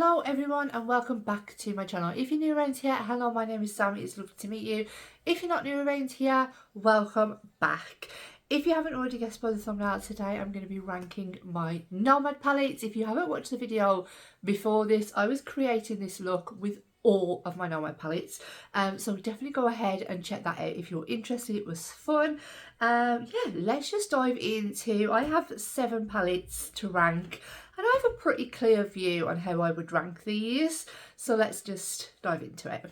Hello everyone and welcome back to my channel. If you're new around here, hello, my name is Sammy, it's lovely to meet you. If you're not new around here, welcome back. If you haven't already guessed by the thumbnail, today I'm going to be ranking my Nomad palettes. If you haven't watched the video before this, I was creating this look with all of my Nomad palettes, so definitely go ahead and check that out if you're interested. It was fun. Yeah, let's just dive into, I have 7 palettes to rank and I have a pretty clear view on how I would rank these, so let's just dive into it.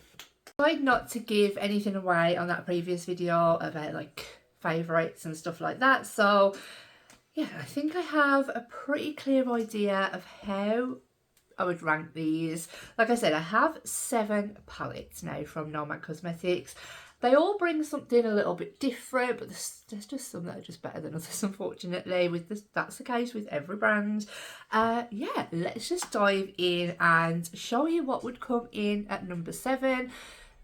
I tried not to give anything away on that previous video about like favourites and stuff like that, so yeah, I think I have a pretty clear idea of how I would rank these. Like I said, I have 7 palettes now from Nomad Cosmetics. They all bring something a little bit different, but there's just some that are just better than others, unfortunately. That's the case with every brand. Yeah, let's just dive in and show you what would come in at number 7.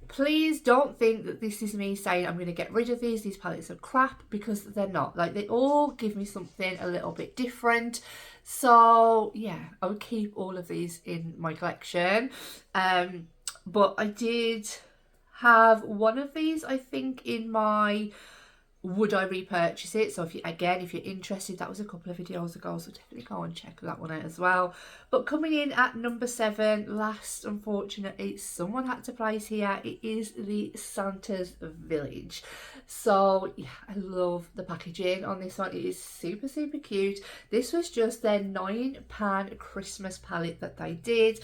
Please don't think that this is me saying I'm going to get rid of these palettes are crap, because they're not. Like, they all give me something a little bit different. So yeah, I would keep all of these in my collection. But I did have one of these, I think, in my would I repurchase it. So if you're interested, that was a couple of videos ago, so definitely go and check that one out as well. But coming in at number 7, last, unfortunately, someone had to place here, it is the Santa's Village. So yeah, I love the packaging on this one. It is super cute. This was just their £9 Christmas palette that they did.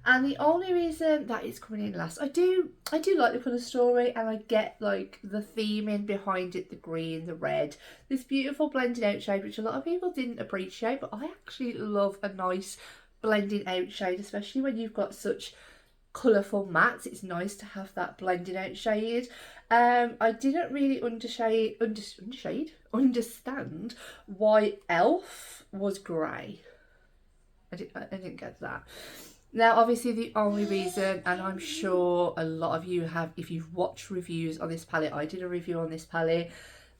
And the only reason that it's coming in last, I do like the colour story, and I get like the theming behind it, the green, the red, this beautiful blending out shade, which a lot of people didn't appreciate, but I actually love a nice blending out shade, especially when you've got such colourful mattes. It's nice to have that blending out shade. I didn't really understand why Elf was grey. I didn't get that. Now, obviously, the only reason, and I'm sure a lot of you have, if you've watched reviews on this palette, I did a review on this palette,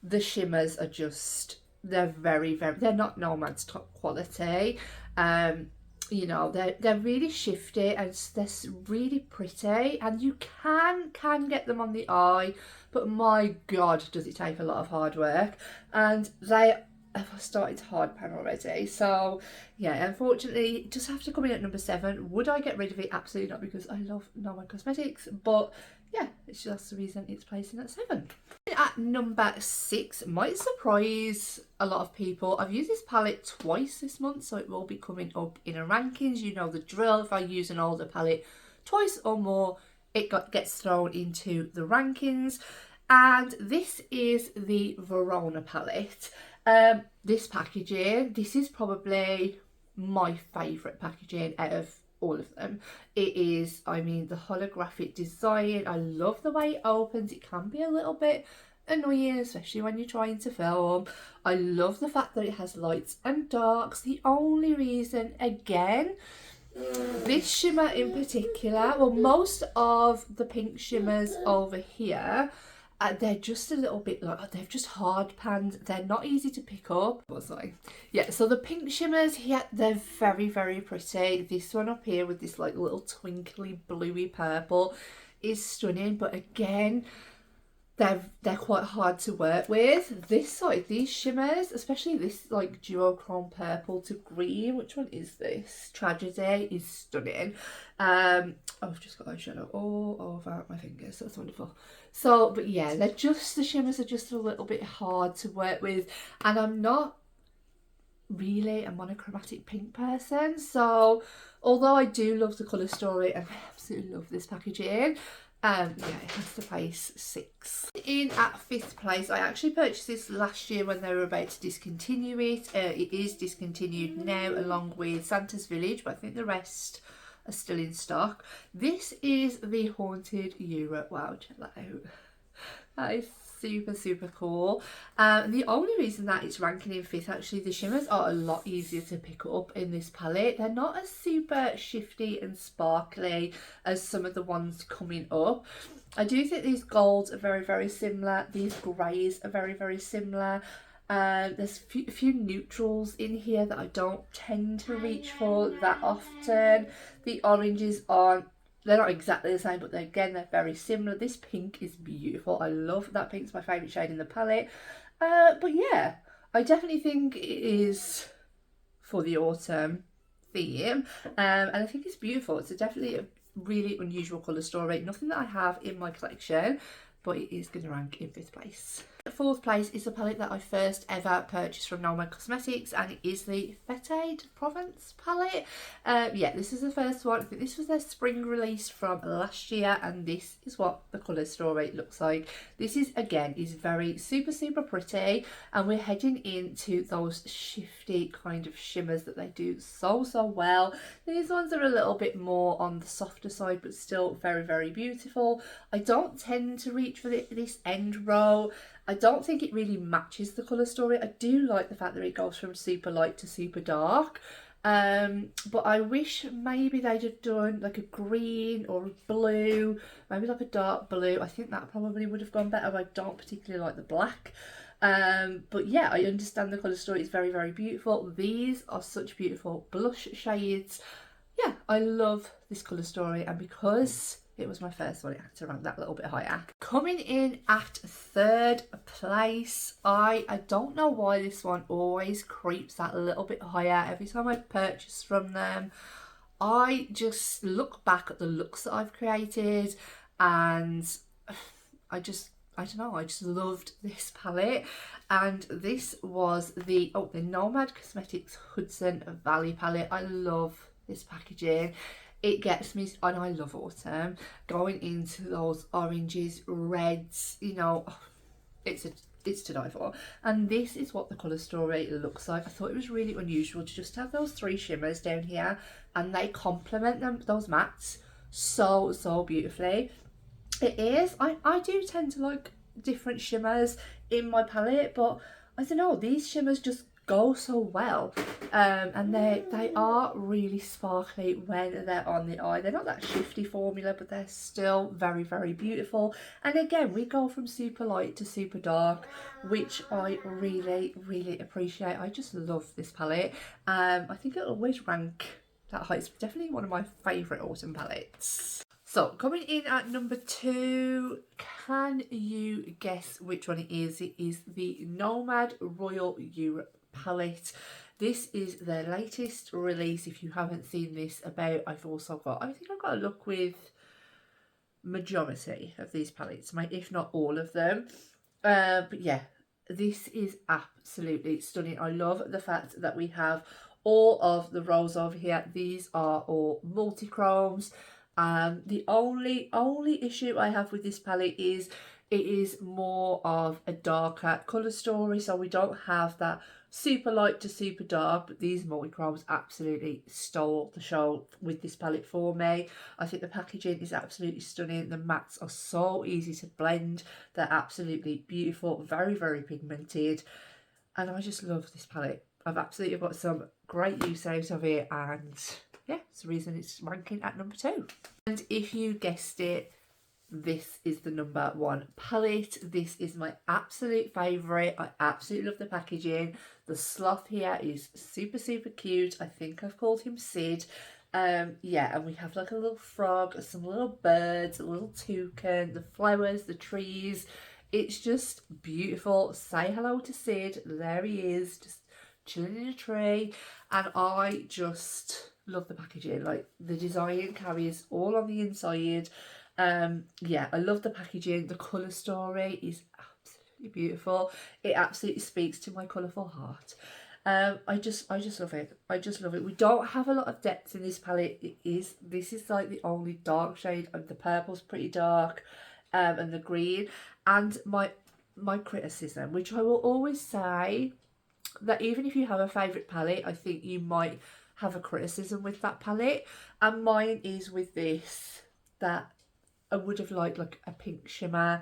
the shimmers are just, they're they're not Nomad's top quality. You know, they're really shifty and they're really pretty, and you can get them on the eye, but my God, does it take a lot of hard work. And they have started hard pan already, so yeah, unfortunately it just have to come in at number 7. Would I get rid of it? Absolutely not, because I love Nomad Cosmetics, but yeah, it's just the reason it's placing at 7. At number 6 might surprise a lot of people. I've used this palette twice this month, so it will be coming up in a rankings. You know the drill. If I use an older palette twice or more, it gets thrown into the rankings. And this is the Verona palette. This packaging, this is probably my favourite packaging out of all of them. It is, I mean, the holographic design, I love the way it opens. It can be a little bit annoying, especially when you're trying to film. I love the fact that it has lights and darks. The only reason, again, this shimmer in particular, well, most of the pink shimmers over here, they're just a little bit like, they've just hard panned, they're not easy to pick up. Yeah, so the pink shimmers here, they're very pretty. This one up here with this like little twinkly bluey purple is stunning, but again, they're quite hard to work with. This side, these shimmers, especially this like duochrome purple to green, which one is this? Tragedy, is stunning. I've just got eyeshadow all over my fingers, that's wonderful. So, but yeah, the shimmers are just a little bit hard to work with, and I'm not really a monochromatic pink person, so although I do love the colour story and I absolutely love this packaging, yeah, it has to place 6. In at 5th place, I actually purchased this last year when they were about to discontinue it. It is discontinued now, along with Santa's Village, but I think the rest are still in stock. This is the Haunted Europe. Wow, check that out. That is super cool. The only reason that it's ranking in 5th, actually, the shimmers are a lot easier to pick up in this palette. They're not as super shifty and sparkly as some of the ones coming up. I do think these golds are very similar. These greys are very similar. There's a few neutrals in here that I don't tend to reach for that often. The oranges aren't, they're not exactly the same, but they're very similar. This pink is beautiful. I love that pink. It's my favourite shade in the palette. But yeah, I definitely think it is for the autumn theme, and I think it's beautiful. It's definitely a really unusual colour story. Nothing that I have in my collection, but it is going to rank in 5th place. Fourth place is a palette that I first ever purchased from Nomad Cosmetics, and it is the Fete de Provence palette. Yeah, this is the first one. I think this was their spring release from last year, and this is what the colour story looks like. This is, again, is very super pretty, and we're heading into those shifty kind of shimmers that they do so well. These ones are a little bit more on the softer side, but still very beautiful. I don't tend to reach for this end row. I don't think it really matches the colour story. I do like the fact that it goes from super light to super dark. But I wish maybe they'd have done like a green or a blue, maybe like a dark blue. I think that probably would have gone better. I don't particularly like the black. But yeah, I understand the colour story. It's very beautiful. These are such beautiful blush shades. Yeah, I love this colour story, and because it was my first one, it had to rank that a little bit higher. Coming in at 3rd place, I don't know why this one always creeps that a little bit higher every time I purchase from them. I just look back at the looks that I've created, and I don't know, I just loved this palette. And this was the Nomad Cosmetics Hudson Valley palette. I love this packaging. It gets me, and I love autumn, going into those oranges, reds, you know, it's to die for. And this is what the colour story looks like. I thought it was really unusual to just have those 3 shimmers down here, and they complement them, those mattes, so beautifully. It is, I do tend to like different shimmers in my palette, but I don't know, these shimmers just go so well, and they are really sparkly when they're on the eye. They're not that shifty formula, but they're still very beautiful. And again, we go from super light to super dark, which I really appreciate. I just love this palette. I think it'll always rank that high. It's definitely one of my favourite autumn palettes. So, coming in at number 2, can you guess which one it is? It is the Nomad Royal Europe palette. This is their latest release. If you haven't seen this about, I think I've got a look with majority of these palettes, if not all of them. But yeah, this is absolutely stunning. I love the fact that we have all of the rows over here. These are all multi-chromes. The only issue I have with this palette is it is more of a darker colour story, so we don't have that super light to super dark, but these multi-chromes absolutely stole the show with this palette for me. I think the packaging is absolutely stunning. The mattes are so easy to blend. They're absolutely beautiful, very pigmented, and I just love this palette. I've absolutely got some great use out of it, and yeah, it's the reason it's ranking at number 2. And if you guessed it, this is the number 1 palette. This is my absolute favourite. I absolutely love the packaging. The sloth here is super cute. I think I've called him Sid. Yeah, and we have like a little frog, some little birds, a little toucan, the flowers, the trees. It's just beautiful. Say hello to Sid. There he is, just chilling in a tree. And I just love the packaging. Like, the design carries all on the inside. Yeah, I love the packaging. The colour story is absolutely beautiful. It absolutely speaks to my colourful heart. I just love it. I just love it. We don't have a lot of depth in this palette. This is like the only dark shade, and the purple's pretty dark, and the green. And my criticism, which I will always say, that even if you have a favourite palette, I think you might have a criticism with that palette, and mine is with this, that I would have liked like a pink shimmer,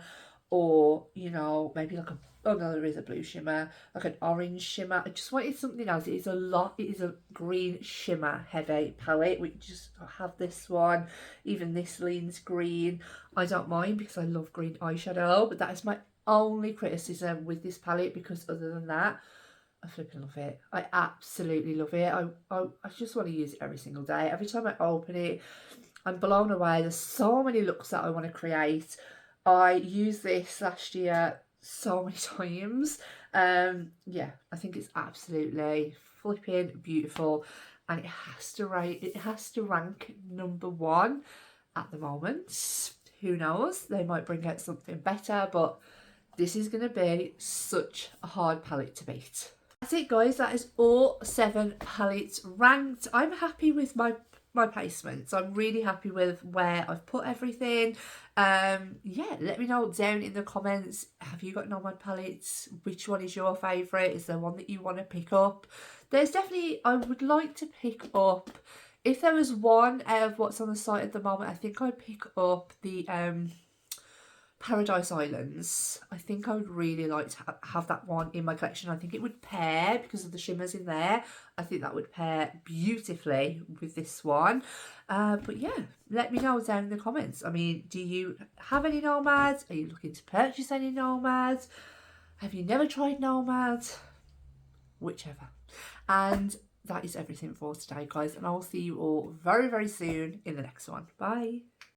or, you know, maybe like oh no, there is a blue shimmer, like an orange shimmer. I just wanted something else. It is a green shimmer heavy palette. We just have this one. Even this leans green. I don't mind because I love green eyeshadow, but that is my only criticism with this palette, because other than that, I flipping love it. I absolutely love it. I just want to use it every single day. Every time I open it, I'm blown away. There's so many looks that I want to create. I used this last year so many times. Yeah, I think it's absolutely flipping beautiful, and it has to rank number one at the moment. Who knows? They might bring out something better, but this is going to be such a hard palette to beat. That's it, guys. That is all 7 palettes ranked. I'm happy with my placements. I'm really happy with where I've put everything. Yeah, let me know down in the comments. Have you got Nomad palettes? Which one is your favourite? Is there one that you want to pick up? There's definitely, I would like to pick up, if there was one out of what's on the site at the moment, I think I'd pick up the Paradise Islands. I think I would really like to have that one in my collection. I think it would pair, because of the shimmers in there, I think that would pair beautifully with this one. But yeah, let me know down in the comments. I mean, do you have any Nomads? Are you looking to purchase any Nomads? Have you never tried Nomad? Whichever. And that is everything for today, guys, and I will see you all very, very soon in the next one. Bye.